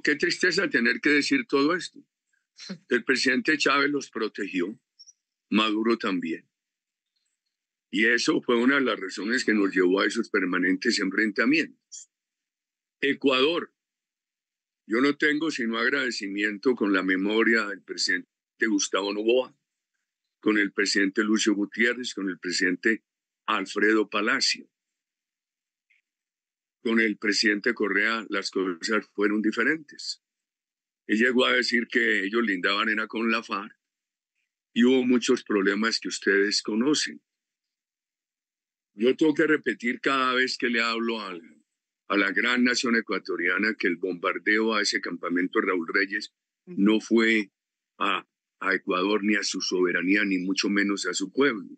qué tristeza tener que decir todo esto. El presidente Chávez los protegió, Maduro también. Y eso fue una de las razones que nos llevó a esos permanentes enfrentamientos. Ecuador. Yo no tengo sino agradecimiento con la memoria del presidente Gustavo Noboa, con el presidente Lucio Gutiérrez, con el presidente Alfredo Palacio. Con el presidente Correa las cosas fueron diferentes. Él llegó a decir que ellos lindaban era con la FARC y hubo muchos problemas que ustedes conocen. Yo tengo que repetir cada vez que le hablo a la gran nación ecuatoriana que el bombardeo a ese campamento Raúl Reyes no fue a Ecuador ni a su soberanía, ni mucho menos a su pueblo.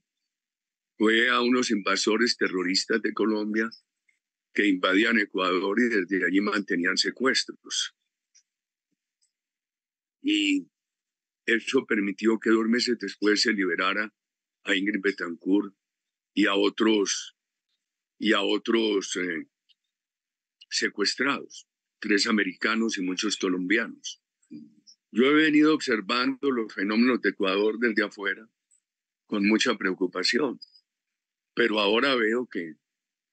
Fue a unos invasores terroristas de Colombia que invadían Ecuador y desde allí mantenían secuestros. Y eso permitió que 2 meses después se liberara a Ingrid Betancourt y a otros secuestrados, 3 americanos y muchos colombianos. Yo he venido observando los fenómenos de Ecuador desde afuera con mucha preocupación, pero ahora veo que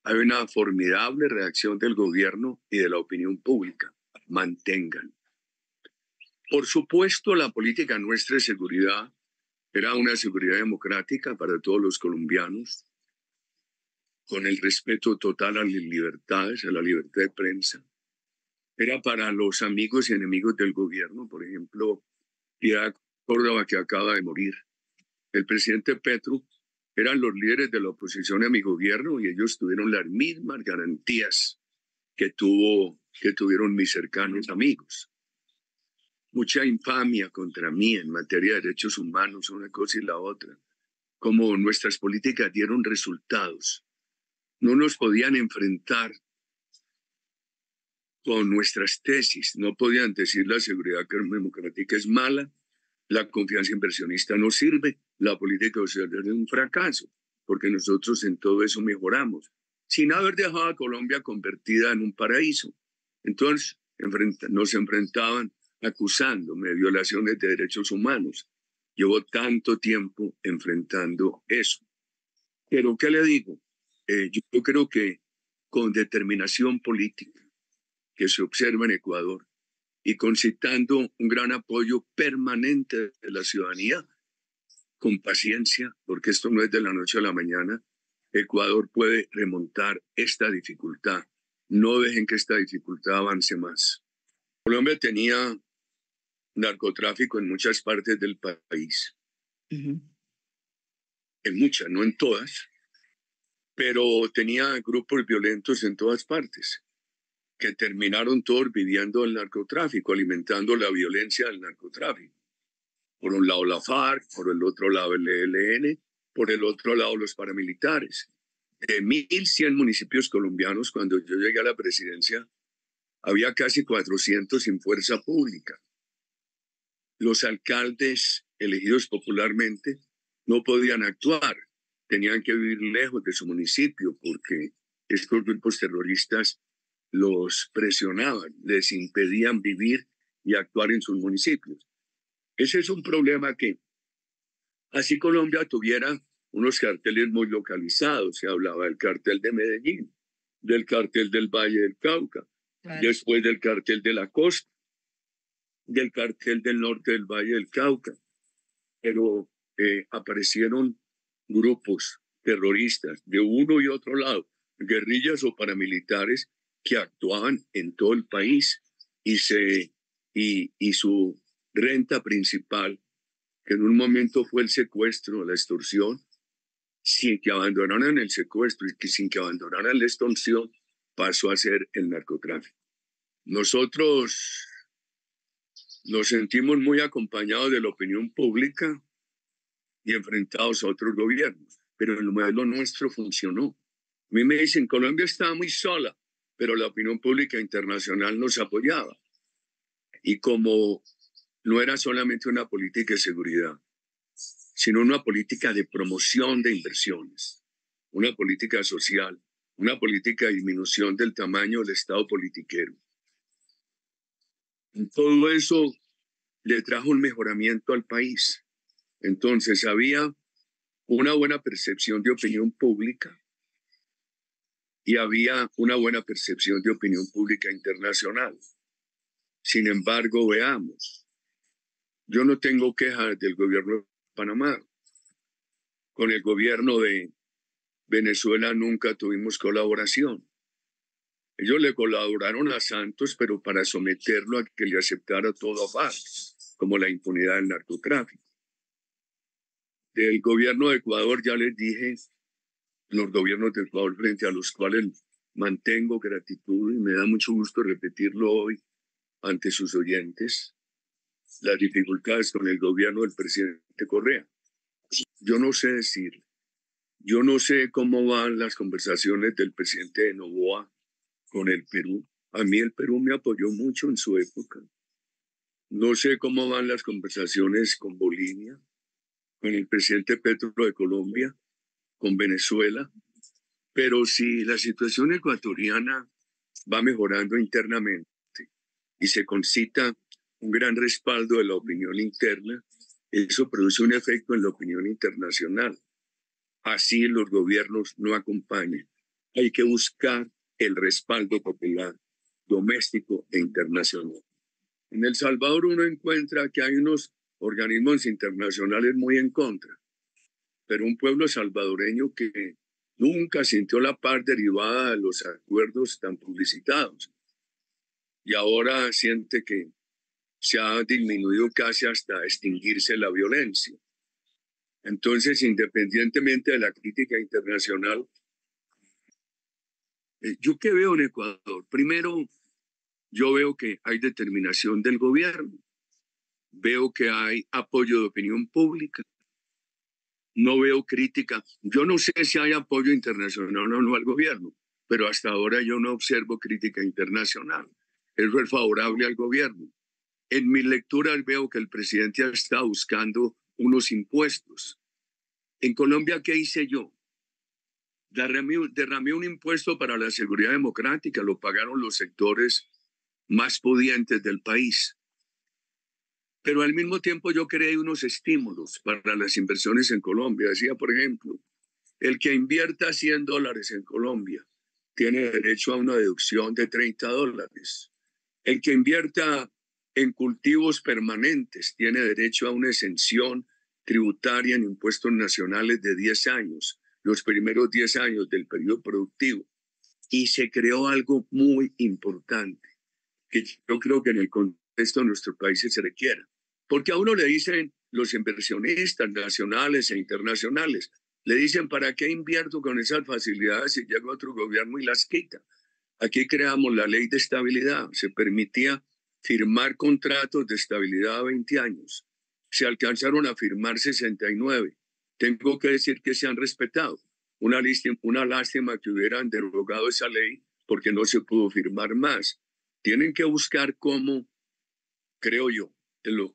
hay una formidable reacción del gobierno y de la opinión pública. Mantengan. Por supuesto, la política nuestra de seguridad era una seguridad democrática para todos los colombianos, con el respeto total a las libertades, a la libertad de prensa. Era para los amigos y enemigos del gobierno, por ejemplo, Piedad Córdoba, que acaba de morir. El presidente Petro eran los líderes de la oposición a mi gobierno y ellos tuvieron las mismas garantías que tuvieron mis cercanos amigos. Mucha infamia contra mí en materia de derechos humanos, una cosa y la otra. Como nuestras políticas dieron resultados. No nos podían enfrentar con nuestras tesis. No podían decir la seguridad democrática es mala, la confianza inversionista no sirve, la política social es un fracaso, porque nosotros en todo eso mejoramos, sin haber dejado a Colombia convertida en un paraíso. Entonces nos enfrentaban acusándome de violaciones de derechos humanos. Llevo tanto tiempo enfrentando eso. Pero, ¿qué le digo? Yo creo que con determinación política que se observa en Ecuador y concitando un gran apoyo permanente de la ciudadanía, con paciencia, porque esto no es de la noche a la mañana, Ecuador puede remontar esta dificultad. No dejen que esta dificultad avance más. Colombia tenía narcotráfico en muchas partes del país. En muchas, no en todas, pero tenía grupos violentos en todas partes, que terminaron todos viviendo el narcotráfico, alimentando la violencia del narcotráfico. Por un lado la FARC, por el otro lado el ELN, por el otro lado los paramilitares. De 1.100 municipios colombianos, cuando yo llegué a la presidencia, había casi 400 sin fuerza pública. Los alcaldes elegidos popularmente no podían actuar, tenían que vivir lejos de su municipio porque estos grupos terroristas los presionaban, les impedían vivir y actuar en sus municipios. Ese es un problema que, así Colombia tuviera unos carteles muy localizados, se hablaba del cartel de Medellín, del cartel del Valle del Cauca, después del cartel de la costa, del cartel del norte del Valle del Cauca, pero aparecieron grupos terroristas de uno y otro lado, guerrillas o paramilitares que actuaban en todo el país y su renta principal, que en un momento fue el secuestro, la extorsión, sin que abandonaran el secuestro y sin que abandonaran la extorsión, pasó a ser el narcotráfico. Nosotros nos sentimos muy acompañados de la opinión pública y enfrentados a otros gobiernos, pero el modelo nuestro funcionó. A mí me dicen, Colombia estaba muy sola, pero la opinión pública internacional nos apoyaba. Y como no era solamente una política de seguridad, sino una política de promoción de inversiones, una política social, una política de disminución del tamaño del Estado politiquero. Todo eso le trajo un mejoramiento al país. Entonces había una buena percepción de opinión pública y había una buena percepción de opinión pública internacional. Sin embargo, veamos, yo no tengo quejas del gobierno de Panamá. Con el gobierno de Venezuela nunca tuvimos colaboración. Ellos le colaboraron a Santos, pero para someterlo a que le aceptara todo a FARC, como la impunidad del narcotráfico. Del gobierno de Ecuador ya les dije, los gobiernos de Ecuador frente a los cuales mantengo gratitud y me da mucho gusto repetirlo hoy ante sus oyentes, las dificultades con el gobierno del presidente Correa. Yo no sé decir, yo no sé cómo van las conversaciones del presidente de Noboa con el Perú. A mí el Perú me apoyó mucho en su época. No sé cómo van las conversaciones con Bolivia, con el presidente Petro de Colombia, con Venezuela, pero si la situación ecuatoriana va mejorando internamente y se concita un gran respaldo de la opinión interna, eso produce un efecto en la opinión internacional. Así los gobiernos no acompañan. Hay que buscar el respaldo popular, doméstico e internacional. En El Salvador uno encuentra que hay unos organismos internacionales muy en contra, pero un pueblo salvadoreño que nunca sintió la paz derivada de los acuerdos tan publicitados y ahora siente que se ha disminuido casi hasta extinguirse la violencia. Entonces, independientemente de la crítica internacional, ¿yo qué veo en Ecuador? Primero, yo veo que hay determinación del gobierno, veo que hay apoyo de opinión pública, no veo crítica. Yo no sé si hay apoyo internacional o no al gobierno, pero hasta ahora yo no observo crítica internacional. Eso es favorable al gobierno. En mis lecturas veo que el presidente está buscando unos impuestos. En Colombia, ¿qué hice yo? Derramé un impuesto para la seguridad democrática, lo pagaron los sectores más pudientes del país. Pero al mismo tiempo yo creé unos estímulos para las inversiones en Colombia. Decía, por ejemplo, el que invierta $100 en Colombia tiene derecho a una deducción de $30. El que invierta en cultivos permanentes tiene derecho a una exención tributaria en impuestos nacionales de 10 años, los primeros 10 años del periodo productivo. Y se creó algo muy importante, que yo creo que en el contexto de nuestro país se requiere. Porque a uno le dicen los inversionistas nacionales e internacionales, le dicen, ¿para qué invierto con esas facilidades si llega otro gobierno y las quita? Aquí creamos la ley de estabilidad, se permitía firmar contratos de estabilidad a 20 años. Se alcanzaron a firmar 69. Tengo que decir que se han respetado. Una lástima que hubieran derogado esa ley porque no se pudo firmar más. Tienen que buscar cómo, creo yo,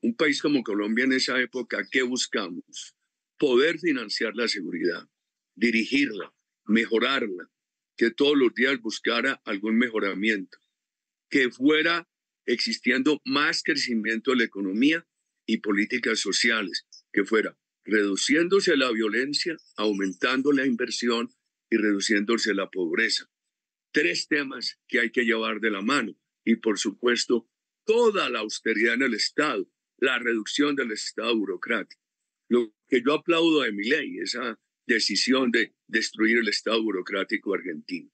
un país como Colombia en esa época, ¿qué buscamos? Poder financiar la seguridad, dirigirla, mejorarla, que todos los días buscara algún mejoramiento, que fuera existiendo más crecimiento de la economía y políticas sociales, que fuera reduciéndose la violencia, aumentando la inversión y reduciéndose la pobreza. 3 temas que hay que llevar de la mano y, por supuesto, toda la austeridad en el Estado, la reducción del Estado burocrático. Lo que yo aplaudo de Milei, esa decisión de destruir el Estado burocrático argentino.